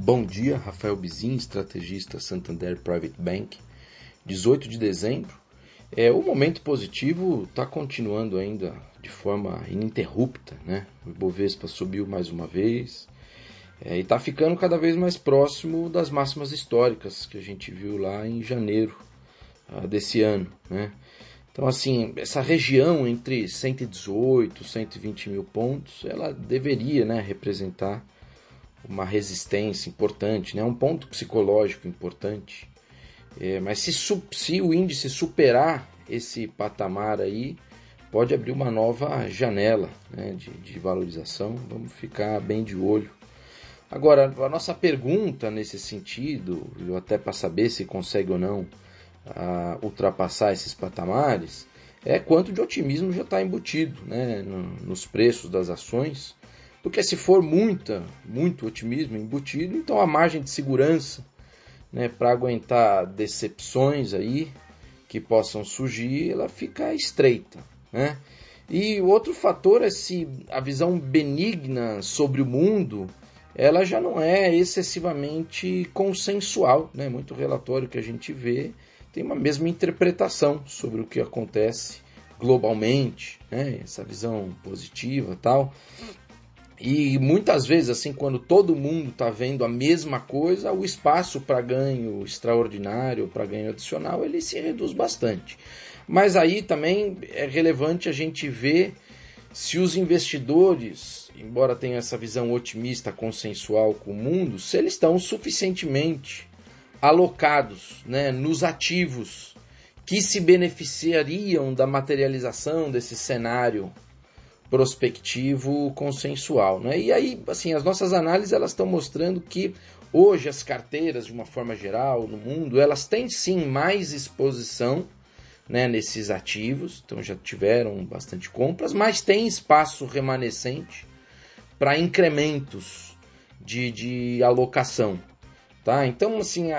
Bom dia, Rafael Bizin, estrategista Santander Private Bank, 18 de dezembro. O momento positivo está continuando ainda de forma ininterrupta, né? O Ibovespa subiu mais uma vez e está ficando cada vez mais próximo das máximas históricas que a gente viu lá em janeiro desse ano, né? Então, assim, essa região entre 118 e 120 mil pontos, ela deveria, né, representar uma resistência importante, né? Um ponto psicológico importante. Mas se o índice superar esse patamar aí, pode abrir uma nova janela, né, de valorização. Vamos ficar bem de olho. Agora, a nossa pergunta nesse sentido, até para saber se consegue ou não ultrapassar esses patamares, é quanto de otimismo já está embutido, né, nos preços das ações. Porque se for muito otimismo embutido, então a margem de segurança, né, para aguentar decepções aí que possam surgir, ela fica estreita, né? E outro fator é se a visão benigna sobre o mundo, ela já não é excessivamente consensual, né? Muito relatório que a gente vê tem uma mesma interpretação sobre o que acontece globalmente, né? Essa visão positiva e tal. E muitas vezes, assim, quando todo mundo está vendo a mesma coisa, o espaço para ganho extraordinário, para ganho adicional, ele se reduz bastante. Mas aí também é relevante a gente ver se os investidores, embora tenham essa visão otimista, consensual com o mundo, se eles estão suficientemente alocados, né, nos ativos que se beneficiariam da materialização desse cenário prospectivo consensual, né? E aí, assim, as nossas análises elas estão mostrando que hoje as carteiras, de uma forma geral, no mundo, elas têm sim mais exposição, né, nesses ativos, então já tiveram bastante compras, mas tem espaço remanescente para incrementos de alocação. Tá? Então, assim,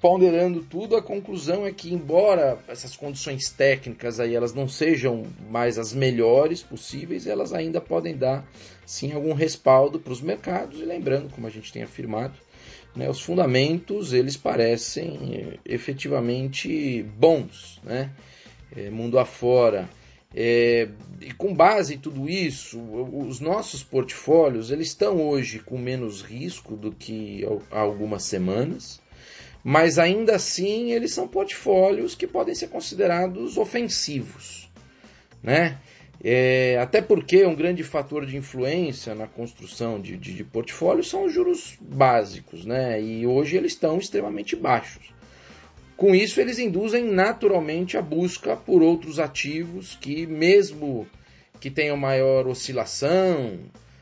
ponderando tudo, a conclusão é que, embora essas condições técnicas aí, elas não sejam mais as melhores possíveis, elas ainda podem dar, sim, algum respaldo para os mercados. E lembrando, como a gente tem afirmado, né, os fundamentos, eles parecem efetivamente bons, né? Mundo afora. E com base em tudo isso, os nossos portfólios eles estão hoje com menos risco do que há algumas semanas, mas ainda assim eles são portfólios que podem ser considerados ofensivos, né? Até porque um grande fator de influência na construção de portfólios são os juros básicos, né? E hoje eles estão extremamente baixos. Com isso, eles induzem naturalmente a busca por outros ativos que, mesmo que tenham maior oscilação,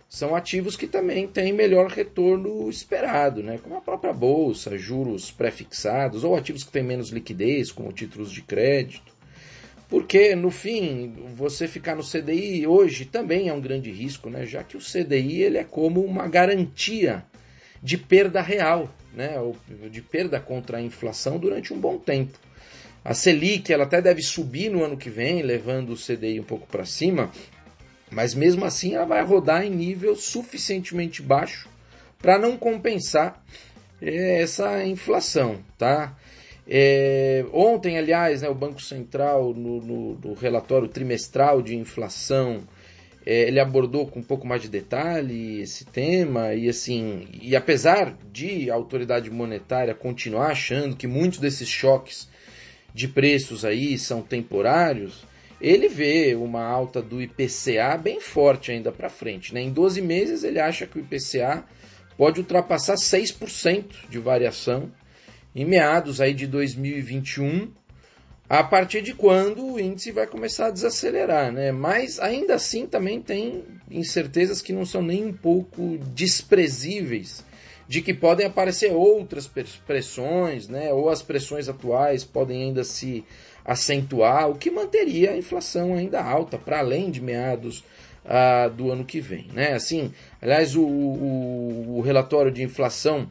são ativos que também têm melhor retorno esperado, né? Como a própria bolsa, juros pré-fixados, ou ativos que têm menos liquidez, como títulos de crédito. Porque, no fim, você ficar no CDI hoje também é um grande risco, né? Já que o CDI ele é como uma garantia de perda real, né, ou de perda contra a inflação durante um bom tempo. A Selic ela até deve subir no ano que vem, levando o CDI um pouco para cima, mas mesmo assim ela vai rodar em nível suficientemente baixo para não compensar essa inflação, tá? Ontem, aliás, né, o Banco Central, no relatório trimestral de inflação, ele abordou com um pouco mais de detalhe esse tema e, assim, e apesar de a autoridade monetária continuar achando que muitos desses choques de preços aí são temporários, ele vê uma alta do IPCA bem forte ainda para frente, né? Em 12 meses ele acha que o IPCA pode ultrapassar 6% de variação em meados aí de 2021, a partir de quando o índice vai começar a desacelerar, né? Mas ainda assim também tem incertezas que não são nem um pouco desprezíveis, de que podem aparecer outras pressões, né? Ou as pressões atuais podem ainda se acentuar, o que manteria a inflação ainda alta, para além de meados do ano que vem, né? Assim, aliás, o relatório de inflação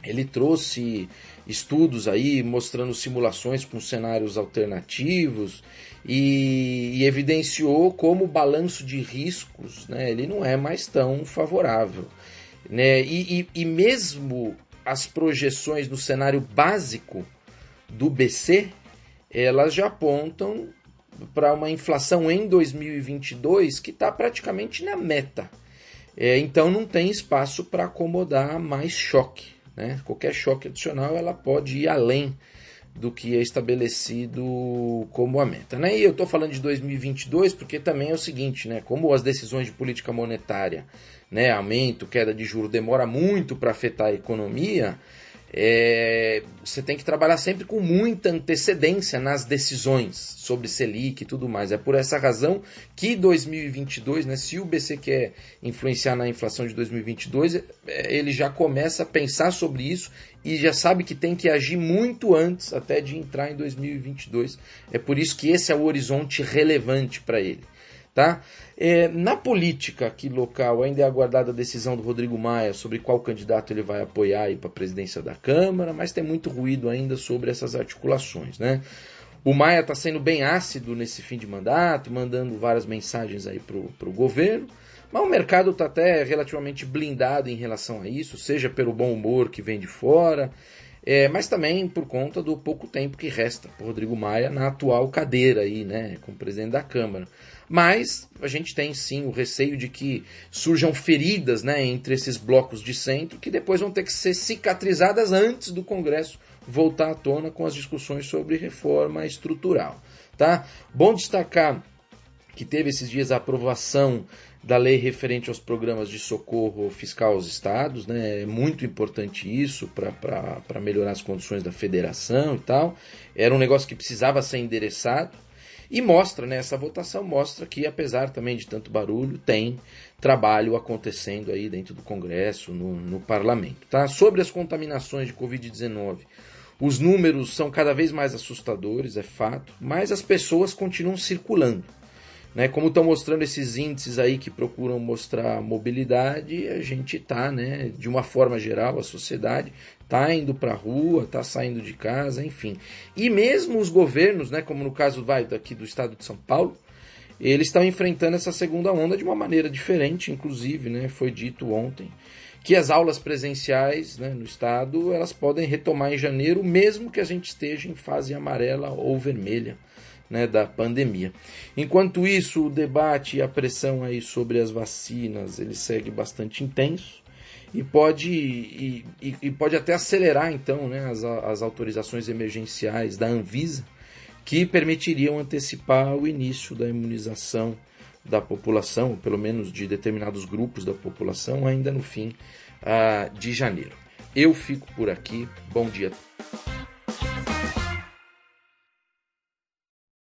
ele trouxe estudos aí mostrando simulações com cenários alternativos e evidenciou como o balanço de riscos, né, ele não é mais tão favorável. né? E mesmo as projeções no cenário básico do BC, elas já apontam para uma inflação em 2022 que está praticamente na meta. Então não tem espaço para acomodar mais choque, né? Qualquer choque adicional ela pode ir além do que é estabelecido como a meta, né? E eu estou falando de 2022 porque também é o seguinte, né? Como as decisões de política monetária, né, aumento, queda de juros, demora muito para afetar a economia, você tem que trabalhar sempre com muita antecedência nas decisões sobre Selic e tudo mais. É por essa razão que 2022, né, se o BC quer influenciar na inflação de 2022, ele já começa a pensar sobre isso e já sabe que tem que agir muito antes até de entrar em 2022. É por isso que esse é o horizonte relevante para ele. Tá? Na política aqui local ainda é aguardada a decisão do Rodrigo Maia sobre qual candidato ele vai apoiar para a presidência da Câmara, mas tem muito ruído ainda sobre essas articulações, né? O Maia está sendo bem ácido nesse fim de mandato, mandando várias mensagens aí pro governo, mas o mercado está até relativamente blindado em relação a isso, seja pelo bom humor que vem de fora, mas também por conta do pouco tempo que resta para Rodrigo Maia na atual cadeira aí, né, como presidente da Câmara. Mas a gente tem sim o receio de que surjam feridas, né, entre esses blocos de centro que depois vão ter que ser cicatrizadas antes do Congresso voltar à tona com as discussões sobre reforma estrutural. Tá? Bom destacar que teve esses dias a aprovação da lei referente aos programas de socorro fiscal aos estados, né? É muito importante isso para melhorar as condições da federação e tal. Era um negócio que precisava ser endereçado. E mostra, né, essa votação mostra que, apesar também de tanto barulho, tem trabalho acontecendo aí dentro do Congresso, no Parlamento. Tá? Sobre as contaminações de Covid-19, os números são cada vez mais assustadores, é fato, mas as pessoas continuam circulando. Né? Como estão mostrando esses índices aí que procuram mostrar mobilidade, a gente está, né, de uma forma geral, a sociedade está indo para a rua, está saindo de casa, enfim. E mesmo os governos, né, como no caso daqui do estado de São Paulo, eles estão enfrentando essa segunda onda de uma maneira diferente, inclusive, né, foi dito ontem, que as aulas presenciais, né, no estado, elas podem retomar em janeiro, mesmo que a gente esteja em fase amarela ou vermelha, né, da pandemia. Enquanto isso, o debate e a pressão aí sobre as vacinas, ele segue bastante intenso e pode até acelerar então, né, as autorizações emergenciais da Anvisa, que permitiriam antecipar o início da imunização da população, ou pelo menos de determinados grupos da população, ainda no fim de janeiro. Eu fico por aqui. Bom dia.